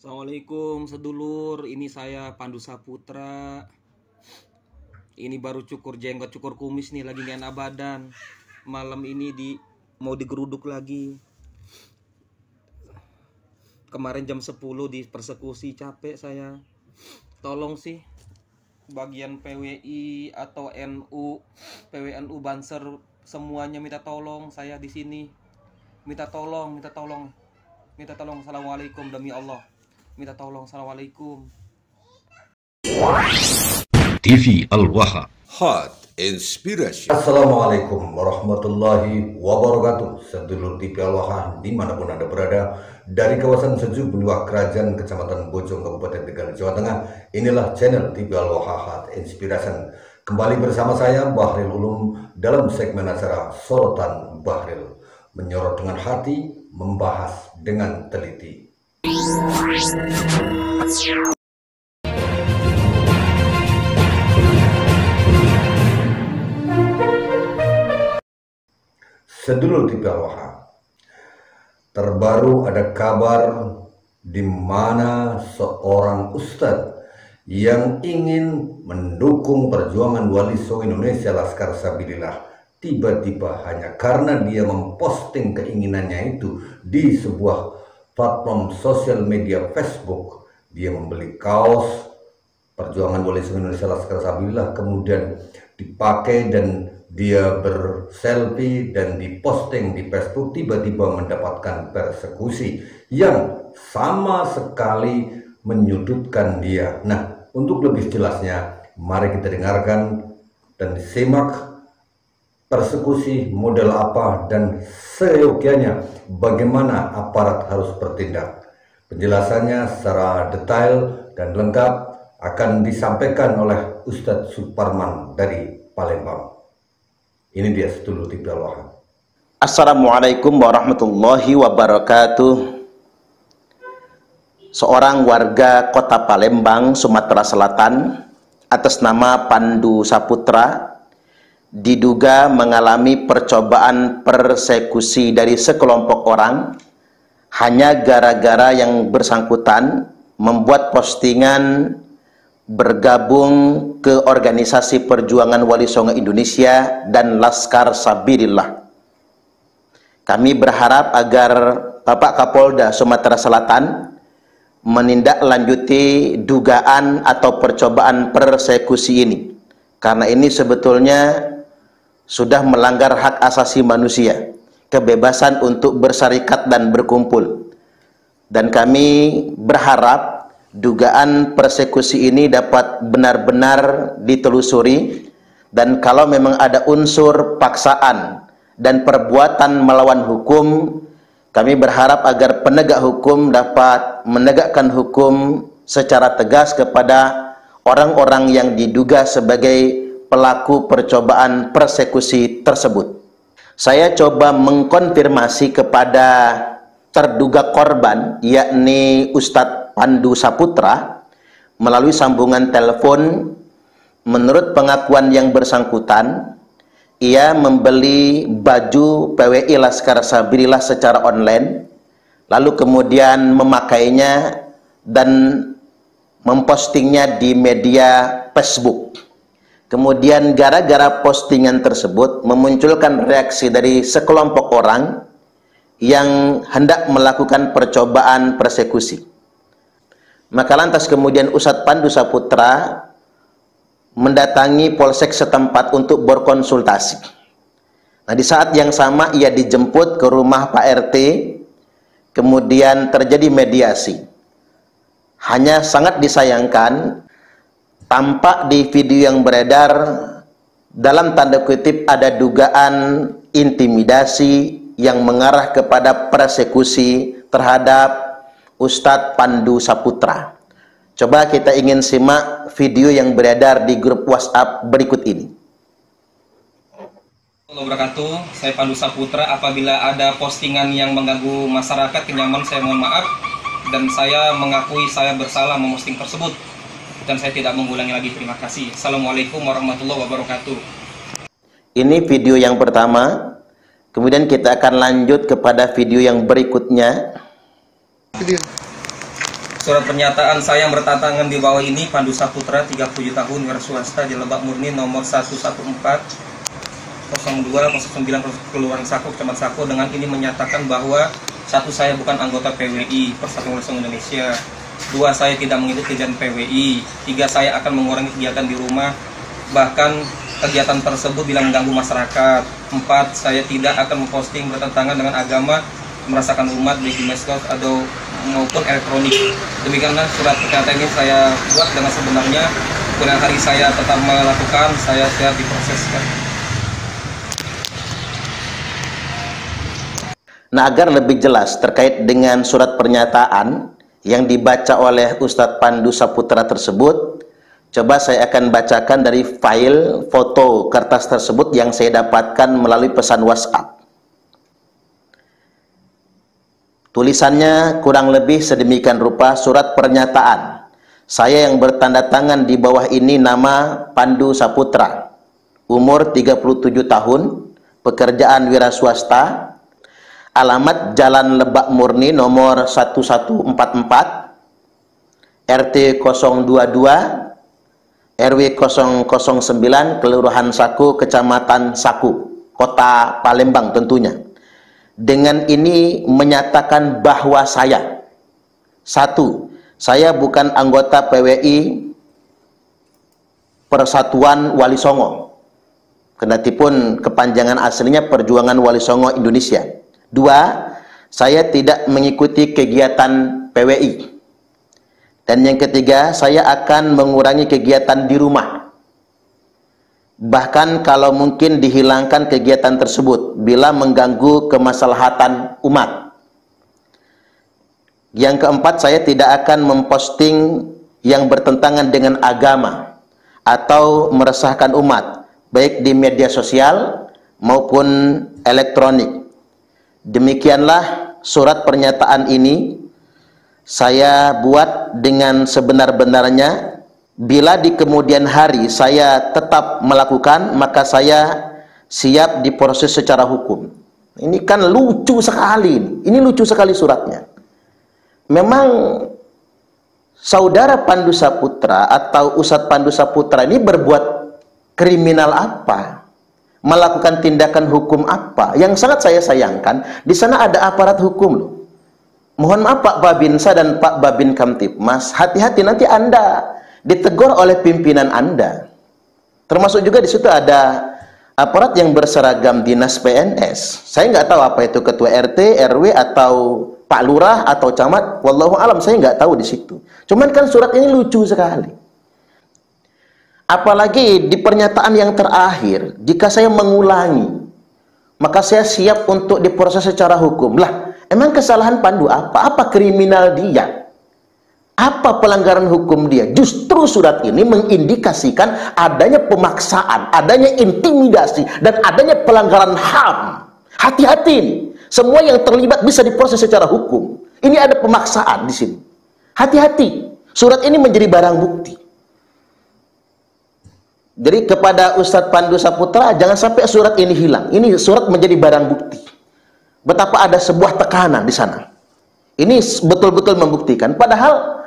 Assalamualaikum sedulur, ini saya Pandu Saputra. Ini baru cukur jenggot, cukur kumis nih, lagi gak enak badan. Malam ini mau digeruduk lagi. Kemarin jam 10 dipersekusi, capek saya. Tolong sih bagian PWI atau NU, PWNU Banser, semuanya minta tolong. Saya di sini minta tolong. Assalamualaikum, demi Allah. Minta tolong, assalamualaikum. TV Al-Waha Hot Inspiration. Assalamualaikum warahmatullahi wabarakatuh. Sedulur TV Al-Waha dimanapun Anda berada, dari kawasan Sejuk Beluah Kerajaan Kecamatan Bojong Kabupaten Tegal Jawa Tengah, inilah channel TV Al-Waha Hot Inspiration. Kembali bersama saya Bahril Ulum dalam segmen acara Sorotan Bahril, menyorot dengan hati, membahas dengan teliti. Sedulur TV Al-Waha, terbaru ada kabar di mana seorang ustadz yang ingin mendukung perjuangan Wali Songo Indonesia Laskar Sabilillah tiba-tiba hanya karena dia memposting keinginannya itu di sebuah platform sosial media Facebook. Dia membeli kaos perjuangan Wali Songo Indonesia Laskar Sabilillah, kemudian dipakai dan dia berselfie dan diposting di Facebook, tiba-tiba mendapatkan persekusi yang sama sekali menyudutkan dia. Nah, untuk lebih jelasnya, mari kita dengarkan dan simak persekusi model apa dan seyogianya bagaimana aparat harus bertindak. Penjelasannya secara detail dan lengkap akan disampaikan oleh Ustadz Suparman dari Palembang. Ini dia sedulur TV Al-Waha. Assalamualaikum warahmatullahi wabarakatuh. Seorang warga kota Palembang, Sumatera Selatan, atas nama Pandu Saputra, diduga mengalami percobaan persekusi dari sekelompok orang hanya gara-gara yang bersangkutan membuat postingan bergabung ke organisasi perjuangan Wali Songo Indonesia dan Laskar Sabilillah. Kami berharap agar Bapak Kapolda Sumatera Selatan menindaklanjuti dugaan atau percobaan persekusi ini, karena ini sebetulnya sudah melanggar hak asasi manusia, kebebasan untuk bersarikat dan berkumpul. Dan kami berharap dugaan persekusi ini dapat benar-benar ditelusuri, dan kalau memang ada unsur paksaan dan perbuatan melawan hukum, kami berharap agar penegak hukum dapat menegakkan hukum secara tegas kepada orang-orang yang diduga sebagai pelaku percobaan persekusi tersebut. Saya coba mengkonfirmasi kepada terduga korban, yakni Ustadz Pandu Saputra, melalui sambungan telepon. Menurut pengakuan yang bersangkutan, ia membeli baju PWI Laskar Sabilillah secara online, lalu kemudian memakainya dan mempostingnya di media Facebook. Kemudian gara-gara postingan tersebut memunculkan reaksi dari sekelompok orang yang hendak melakukan percobaan persekusi. Maka lantas kemudian Ustadz Pandu Saputra mendatangi polsek setempat untuk berkonsultasi. Nah, di saat yang sama ia dijemput ke rumah Pak RT, kemudian terjadi mediasi. Hanya sangat disayangkan, tampak di video yang beredar dalam tanda kutip ada dugaan intimidasi yang mengarah kepada persekusi terhadap Ustadz Pandu Saputra. Coba kita ingin simak video yang beredar di grup WhatsApp berikut ini. Wabarakatuh, saya Pandu Saputra. Apabila ada postingan yang mengganggu masyarakat, kenyamanan, saya mohon maaf, dan saya mengakui saya bersalah memposting tersebut, dan saya tidak mengulangi lagi. Terima kasih. Assalamualaikum warahmatullahi wabarakatuh. Ini video yang pertama. Kemudian kita akan lanjut kepada video yang berikutnya. Surat pernyataan saya yang bertentangan di bawah ini, Pandu Saputra, 37 tahun, wira swasta di Lebak Murni, nomor 114-02-09 Kelurahan Sako, Kecamatan Sako. Dengan ini menyatakan bahwa 1. Saya bukan anggota PWI, Persatuan Wali Songo Indonesia. 2. Saya tidak mengikuti kegiatan PWI. 3. Saya akan mengurangi kegiatan di rumah, bahkan kegiatan tersebut bila mengganggu masyarakat. 4. Saya tidak akan memposting bertentangan dengan agama, merasakan umat baik di medsos atau maupun elektronik. Demikianlah surat pernyataan ini saya buat dengan sebenarnya. Kemudian hari saya tetap melakukan, saya siap diproseskan. Nah, agar lebih jelas terkait dengan surat pernyataan yang dibaca oleh Ustadz Pandu Saputra tersebut, coba saya akan bacakan dari file foto kertas tersebut yang saya dapatkan melalui pesan WhatsApp. Tulisannya kurang lebih sedemikian rupa: surat pernyataan. Saya yang bertanda tangan di bawah ini nama Pandu Saputra. Umur 37 tahun, pekerjaan wira swasta. Alamat Jalan Lebak Murni nomor 1144, RT 022, RW 009, Kelurahan Sako, Kecamatan Sako, Kota Palembang tentunya. Dengan ini menyatakan bahwa saya, 1. Saya bukan anggota PWI Persatuan Wali Songo, kendatipun kepanjangan aslinya Perjuangan Wali Songo Indonesia. 2. Saya tidak mengikuti kegiatan PWI. Dan yang ketiga, saya akan mengurangi kegiatan di rumah, bahkan kalau mungkin dihilangkan kegiatan tersebut bila mengganggu kemaslahatan umat. Yang keempat, saya tidak akan memposting yang bertentangan dengan agama atau meresahkan umat, baik di media sosial maupun elektronik. Demikianlah surat pernyataan ini saya buat dengan sebenar-benarnya. Bila di kemudian hari saya tetap melakukan, maka saya siap diproses secara hukum. Ini kan lucu sekali. Ini lucu sekali suratnya. Memang saudara Pandu Saputra atau Ustadz Pandu Saputra ini berbuat kriminal apa? Melakukan tindakan hukum apa? Yang sangat saya sayangkan, di sana ada aparat hukum loh. Mohon maaf Pak Babinsa dan Pak Babin Kamtipmas, hati-hati nanti Anda ditegur oleh pimpinan Anda. Termasuk juga di situ ada aparat yang berseragam dinas PNS. Saya nggak tahu apa itu ketua RT, RW atau Pak Lurah atau camat. Wallahu alam, saya nggak tahu di situ. Cuman kan surat ini lucu sekali. Apalagi di pernyataan yang terakhir, jika saya mengulangi, maka saya siap untuk diproses secara hukum. Lah, emang kesalahan Pandu apa? Apa kriminal dia? Apa pelanggaran hukum dia? Justru surat ini mengindikasikan adanya pemaksaan, adanya intimidasi, dan adanya pelanggaran HAM. Hati-hati, semua yang terlibat bisa diproses secara hukum. Ini ada pemaksaan di sini. Hati-hati, surat ini menjadi barang bukti. Jadi kepada Ustadz Pandu Saputra, jangan sampai surat ini hilang. Ini surat menjadi barang bukti. Betapa ada sebuah tekanan di sana. Ini betul-betul membuktikan. Padahal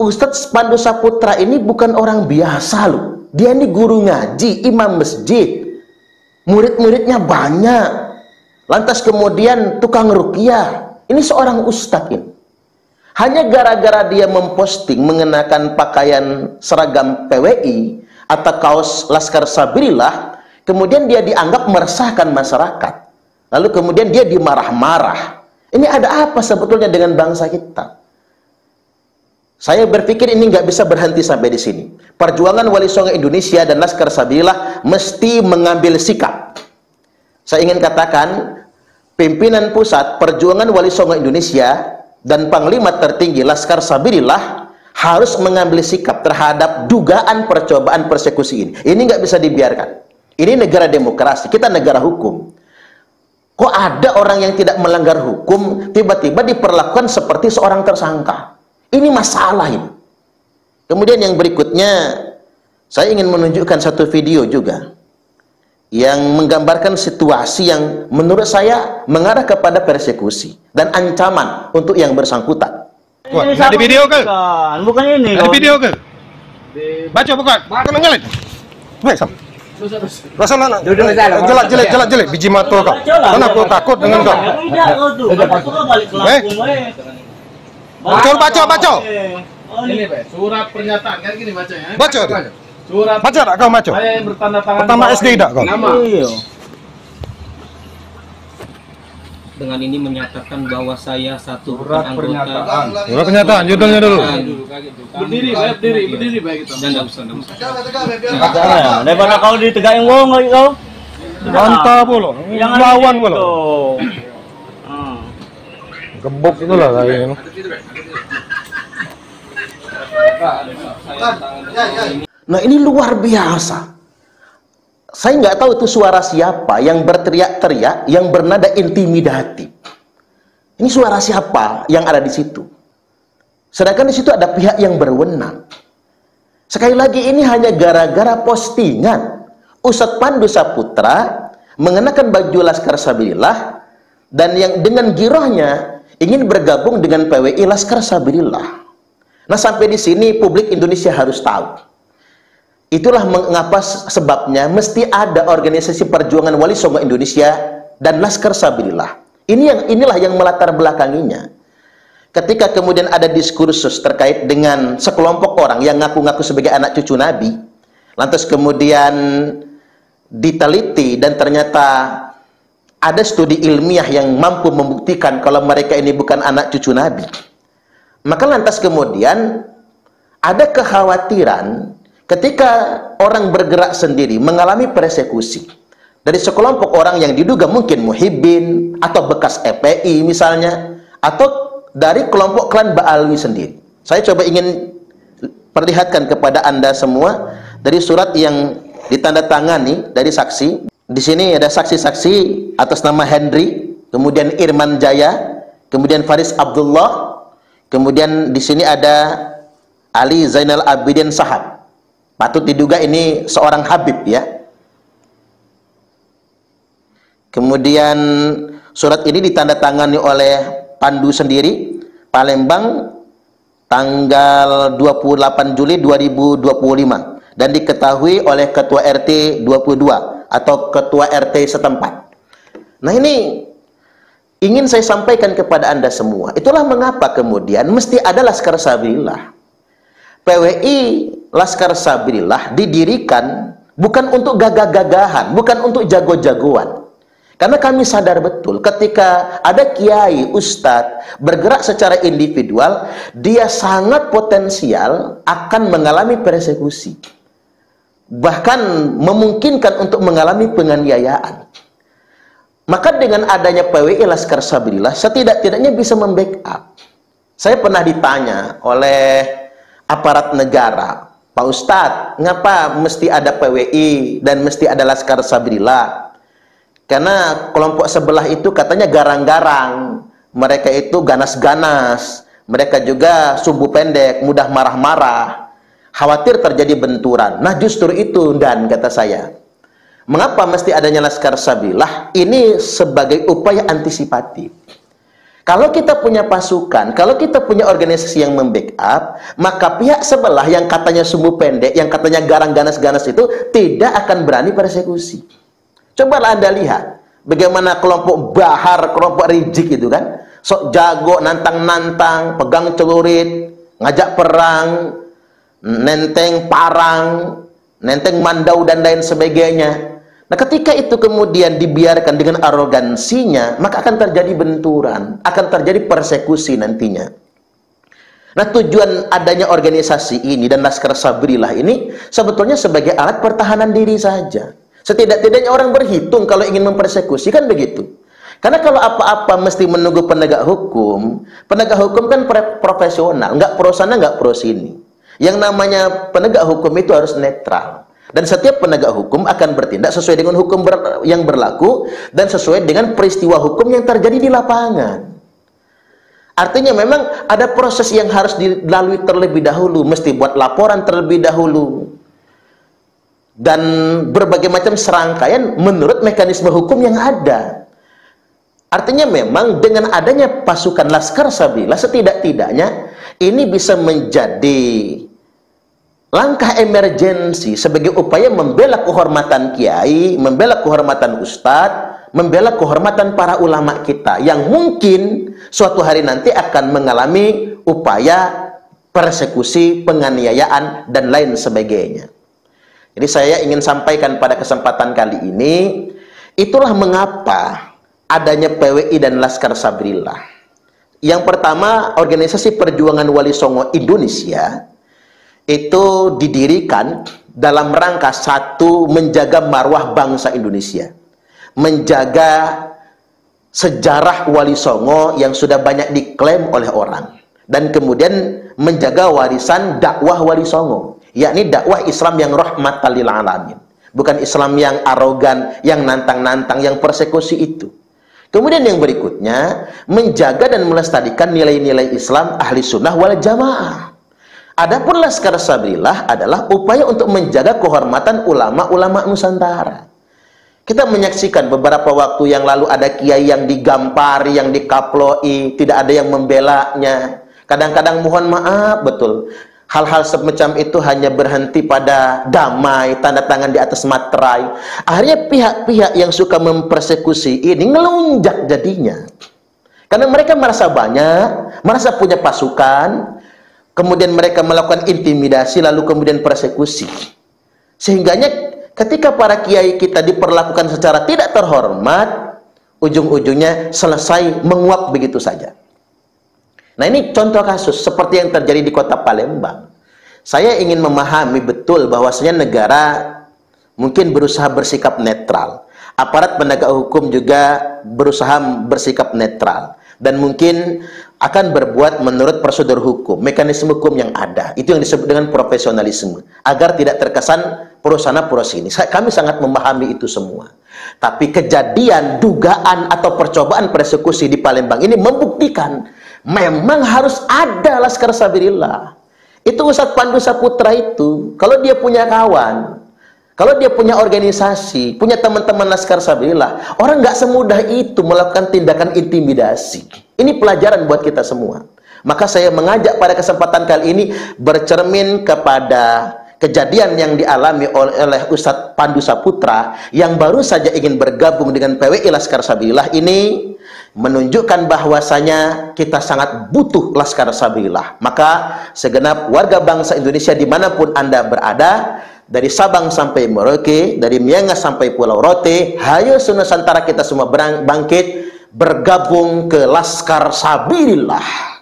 Ustadz Pandu Saputra ini bukan orang biasa loh. Dia ini guru ngaji, imam masjid. Murid-muridnya banyak. Lantas kemudian tukang ruqyah. Ini seorang ustadz ini. Hanya gara-gara dia memposting mengenakan pakaian seragam PWI atau kaos Laskar Sabilillah, kemudian dia dianggap meresahkan masyarakat. Lalu kemudian dia dimarah-marah. Ini ada apa sebetulnya dengan bangsa kita? Saya berpikir ini nggak bisa berhenti sampai di sini. Perjuangan Wali Songo Indonesia dan Laskar Sabilillah mesti mengambil sikap. Saya ingin katakan, pimpinan pusat Perjuangan Wali Songo Indonesia dan Panglima tertinggi Laskar Sabilillah harus mengambil sikap terhadap dugaan percobaan persekusi ini. Ini nggak bisa dibiarkan. Ini negara demokrasi, kita negara hukum. Kok ada orang yang tidak melanggar hukum tiba-tiba diperlakukan seperti seorang tersangka? Ini masalah ini. Kemudian yang berikutnya, saya ingin menunjukkan satu video juga yang menggambarkan situasi yang menurut saya mengarah kepada persekusi dan ancaman untuk yang bersangkutan. Kuat. Nggak di video ke? Bukan ini. Nggak di video ke? Baca bukan? Kau nenggalin. Baik sam. Rasa mana? Jelek. Biji mata kau. Karena aku takut dengan kau. Baca. Ini Pak, surat pernyataan kan gini bacanya. Baca dia. Surat. Baca tak kau baca? Saya yang bertanda tangan. Pertama SD tak kau? Nama. Dengan ini menyatakan bahwa saya satu bukan anggota. Surat pernyataan, judulnya dulu. Berdiri baik itu. Dan enggak usah. Daripada kau ditegakin wong kau. Mantap pula. Lawan pula. Gebok itulah kayak ini. Nah ini luar biasa. Saya nggak tahu itu suara siapa yang berteriak-teriak, yang bernada intimidatif. Ini suara siapa yang ada di situ? Sedangkan di situ ada pihak yang berwenang. Sekali lagi ini hanya gara-gara postingan Ustadz Pandu Saputra mengenakan baju Laskar Sabilillah dan yang dengan girohnya ingin bergabung dengan PWI Laskar Sabilillah. Nah sampai di sini publik Indonesia harus tahu. Itulah mengapa sebabnya mesti ada organisasi perjuangan Wali Songo Indonesia dan Laskar Sabilillah. Inilah yang melatar belakanginya. Ketika kemudian ada diskursus terkait dengan sekelompok orang yang ngaku-ngaku sebagai anak cucu Nabi, lantas kemudian diteliti dan ternyata ada studi ilmiah yang mampu membuktikan kalau mereka ini bukan anak cucu Nabi. Maka lantas kemudian ada kekhawatiran ketika orang bergerak sendiri mengalami persekusi dari sekelompok orang yang diduga mungkin muhibbin atau bekas FPI misalnya, atau dari kelompok klan Ba'alwi sendiri. Saya coba ingin perlihatkan kepada Anda semua dari surat yang ditandatangani dari saksi. Di sini ada saksi-saksi atas nama Henry, kemudian Irman Jaya, kemudian Faris Abdullah, kemudian di sini ada Ali Zainal Abidin Sahab. Patut diduga ini seorang Habib ya. Kemudian surat ini ditandatangani oleh Pandu sendiri, Palembang, tanggal 28 Juli 2025 dan diketahui oleh Ketua RT 22 atau Ketua RT setempat. Nah ini ingin saya sampaikan kepada Anda semua. Itulah mengapa kemudian mesti ada Laskar Sabilillah. PWI Laskar Sabilillah didirikan bukan untuk gagah-gagahan, bukan untuk jago-jagoan. Karena kami sadar betul ketika ada kiai, ustadz bergerak secara individual, dia sangat potensial akan mengalami persekusi. Bahkan memungkinkan untuk mengalami penganiayaan. Maka dengan adanya PWI Laskar Sabilillah setidak-tidaknya bisa membackup. Saya pernah ditanya oleh aparat negara, Pak Ustadz, ngapa mesti ada PWI dan mesti ada Laskar Sabilillah? Karena kelompok sebelah itu katanya garang-garang, mereka itu ganas-ganas, mereka juga sumbu pendek, mudah marah-marah, khawatir terjadi benturan. Nah justru itu, dan kata saya, mengapa mesti adanya Laskar Sabilillah? Ini sebagai upaya antisipatif. Kalau kita punya pasukan, kalau kita punya organisasi yang membackup, maka pihak sebelah yang katanya sumbu pendek, yang katanya garang ganas-ganas itu tidak akan berani persekusi. Cobalah Anda lihat bagaimana kelompok Bahar, kelompok Rijik itu kan, sok jago, nantang-nantang, pegang celurit, ngajak perang, nenteng parang, nenteng mandau dan lain sebagainya. Nah ketika itu kemudian dibiarkan dengan arogansinya, maka akan terjadi benturan, akan terjadi persekusi nantinya. Nah tujuan adanya organisasi ini dan Laskar Sabilillah ini sebetulnya sebagai alat pertahanan diri saja. Setidak-tidaknya orang berhitung kalau ingin mempersekusi kan begitu. Karena kalau apa-apa mesti menunggu penegak hukum kan profesional, nggak pro sana nggak pro sini. Yang namanya penegak hukum itu harus netral. Dan setiap penegak hukum akan bertindak sesuai dengan hukum yang berlaku dan sesuai dengan peristiwa hukum yang terjadi di lapangan. Artinya memang ada proses yang harus dilalui terlebih dahulu, mesti buat laporan terlebih dahulu. Dan berbagai macam serangkaian menurut mekanisme hukum yang ada. Artinya memang dengan adanya pasukan Laskar Sabilillah setidak-tidaknya ini bisa menjadi langkah emergensi sebagai upaya membela kehormatan kiai, membela kehormatan ustadz, membela kehormatan para ulama kita yang mungkin suatu hari nanti akan mengalami upaya persekusi, penganiayaan, dan lain sebagainya. Jadi saya ingin sampaikan pada kesempatan kali ini, itulah mengapa adanya PWI dan Laskar Sabilullah. Yang pertama, Organisasi Perjuangan Wali Songo Indonesia itu didirikan dalam rangka satu, menjaga marwah bangsa Indonesia, menjaga sejarah Wali Songo yang sudah banyak diklaim oleh orang, dan kemudian menjaga warisan dakwah Wali Songo, yakni dakwah Islam yang rahmatan lil alamin, bukan Islam yang arogan, yang nantang-nantang, yang persekusi itu. Kemudian yang berikutnya, menjaga dan melestarikan nilai-nilai Islam ahli sunnah wal jamaah. Adapun Laskar Sabilullah adalah upaya untuk menjaga kehormatan ulama-ulama Nusantara. Kita menyaksikan beberapa waktu yang lalu ada kiai yang digampari, yang dikaploi, tidak ada yang membelanya. Kadang-kadang mohon maaf betul, hal-hal semacam itu hanya berhenti pada damai, tanda tangan di atas materai. Akhirnya pihak-pihak yang suka mempersekusi ini ngelunjak jadinya. Karena mereka merasa banyak, merasa punya pasukan, kemudian mereka melakukan intimidasi, lalu kemudian persekusi. Sehingganya ketika para kiai kita diperlakukan secara tidak terhormat, ujung-ujungnya selesai menguap begitu saja. Nah, ini contoh kasus seperti yang terjadi di kota Palembang. Saya ingin memahami betul bahwasanya negara mungkin berusaha bersikap netral. Aparat penegak hukum juga berusaha bersikap netral. Dan mungkin akan berbuat menurut prosedur hukum, mekanisme hukum yang ada. Itu yang disebut dengan profesionalisme. Agar tidak terkesan pro-sana pro-sini. Kami sangat memahami itu semua. Tapi kejadian, dugaan, atau percobaan persekusi di Palembang ini membuktikan memang harus ada Laskar Sabilullah. Itu Ustadz Pandu Saputra itu, kalau dia punya kawan, kalau dia punya organisasi, punya teman-teman Laskar Sabilullah, orang nggak semudah itu melakukan tindakan intimidasi. Ini pelajaran buat kita semua. Maka saya mengajak pada kesempatan kali ini bercermin kepada kejadian yang dialami oleh Ustadz Pandu Saputra yang baru saja ingin bergabung dengan PWI Laskar Sabilullah ini, menunjukkan bahwasanya kita sangat butuh Laskar Sabilullah. Maka segenap warga bangsa Indonesia dimanapun Anda berada, dari Sabang sampai Merauke, dari Miangas sampai Pulau Rote, hayo Nusantara kita semua bangkit, bergabung ke Laskar Sabilullah.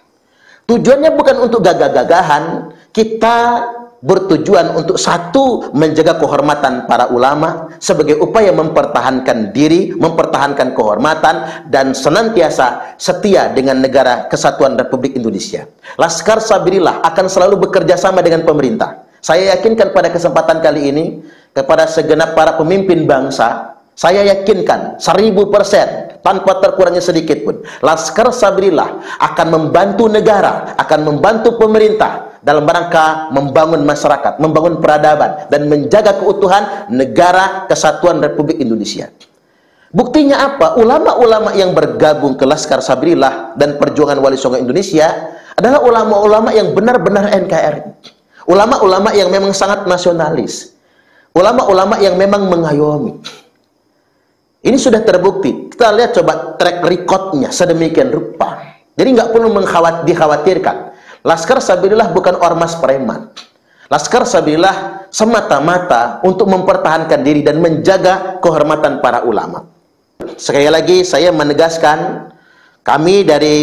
Tujuannya bukan untuk gagah-gagahan, kita bertujuan untuk satu, menjaga kehormatan para ulama sebagai upaya mempertahankan diri, mempertahankan kehormatan, dan senantiasa setia dengan negara kesatuan Republik Indonesia. Laskar Sabilullah akan selalu bekerja sama dengan pemerintah. Saya yakinkan pada kesempatan kali ini kepada segenap para pemimpin bangsa, saya yakinkan 1000% tanpa terkurangnya sedikit pun, Laskar Sabilullah akan membantu negara, akan membantu pemerintah dalam rangka membangun masyarakat, membangun peradaban, dan menjaga keutuhan negara kesatuan Republik Indonesia. Buktinya apa? Ulama-ulama yang bergabung ke Laskar Sabilullah dan Perjuangan Wali Songo Indonesia adalah ulama-ulama yang benar-benar NKRI. Ulama-ulama yang memang sangat nasionalis. Ulama-ulama yang memang mengayomi. Ini sudah terbukti. Kita lihat coba track recordnya sedemikian rupa. Jadi nggak perlu dikhawatirkan. Laskar Sabilullah bukan ormas preman. Laskar Sabilullah semata-mata untuk mempertahankan diri dan menjaga kehormatan para ulama. Sekali lagi saya menegaskan, kami dari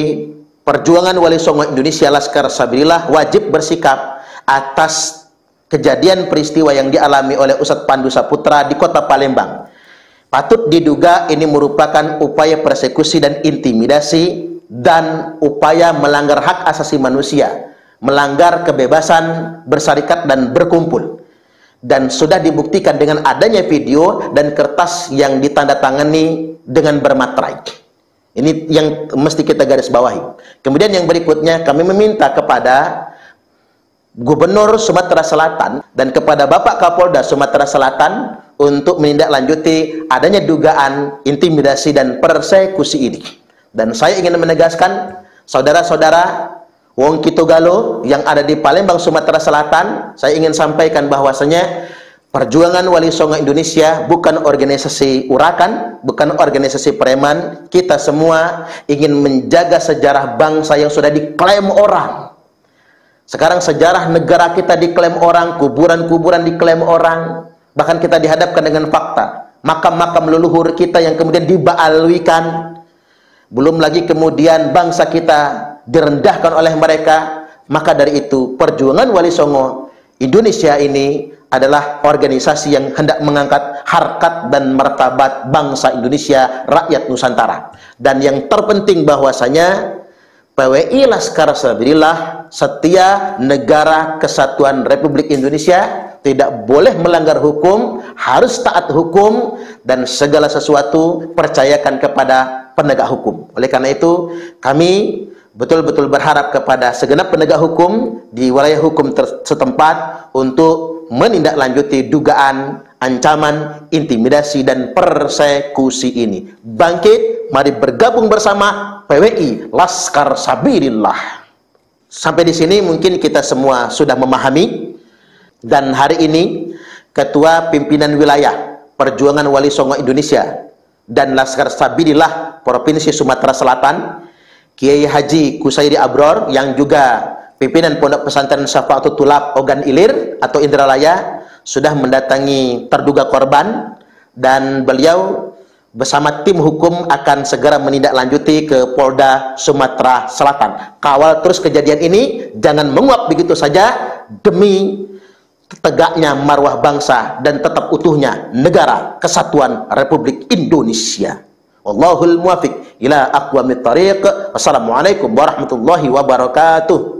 Perjuangan Wali Songo Indonesia Laskar Sabilullah wajib bersikap atas kejadian peristiwa yang dialami oleh Ustadz Pandu Saputra di kota Palembang. Patut diduga ini merupakan upaya persekusi dan intimidasi dan upaya melanggar hak asasi manusia, melanggar kebebasan bersarikat dan berkumpul. Dan sudah dibuktikan dengan adanya video dan kertas yang ditandatangani dengan bermaterai. Ini yang mesti kita garis bawahi. Kemudian yang berikutnya, kami meminta kepada Gubernur Sumatera Selatan dan kepada Bapak Kapolda Sumatera Selatan untuk menindaklanjuti adanya dugaan intimidasi dan persekusi ini. Dan saya ingin menegaskan, saudara-saudara, Wong Kitogalo yang ada di Palembang, Sumatera Selatan, saya ingin sampaikan bahwasanya Perjuangan Wali Songo Indonesia bukan organisasi urakan, bukan organisasi preman. Kita semua ingin menjaga sejarah bangsa yang sudah diklaim orang. Sekarang sejarah negara kita diklaim orang, kuburan-kuburan diklaim orang. Bahkan kita dihadapkan dengan fakta, makam-makam leluhur kita yang kemudian dibaalwikan. Belum lagi kemudian bangsa kita direndahkan oleh mereka. Maka dari itu, Perjuangan Wali Songo Indonesia ini adalah organisasi yang hendak mengangkat harkat dan martabat bangsa Indonesia, rakyat Nusantara. Dan yang terpenting bahwasanya PWI Laskar Sabilillah setia negara kesatuan Republik Indonesia, tidak boleh melanggar hukum, harus taat hukum, dan segala sesuatu percayakan kepada penegak hukum. Oleh karena itu, kami betul-betul berharap kepada segenap penegak hukum di wilayah hukum setempat untuk menindaklanjuti dugaan, ancaman, intimidasi, dan persekusi ini. Bangkit, mari bergabung bersama PWI Laskar Sabilillah. Sampai di sini mungkin kita semua sudah memahami, dan hari ini Ketua Pimpinan Wilayah Perjuangan Wali Songo Indonesia dan Laskar Sabilillah Provinsi Sumatera Selatan, Kiai Haji Kusairi Abror, yang juga pimpinan Pondok Pesantren Syafaatul Tulab Ogan Ilir atau Indralaya, sudah mendatangi terduga korban, dan beliau bersama tim hukum akan segera menindaklanjuti ke Polda Sumatera Selatan. Kawal terus kejadian ini, jangan menguap begitu saja, demi tegaknya marwah bangsa dan tetap utuhnya negara kesatuan Republik Indonesia. Wallahul muwafiq ila aqwamit thariq. Wassalamualaikum warahmatullahi wabarakatuh.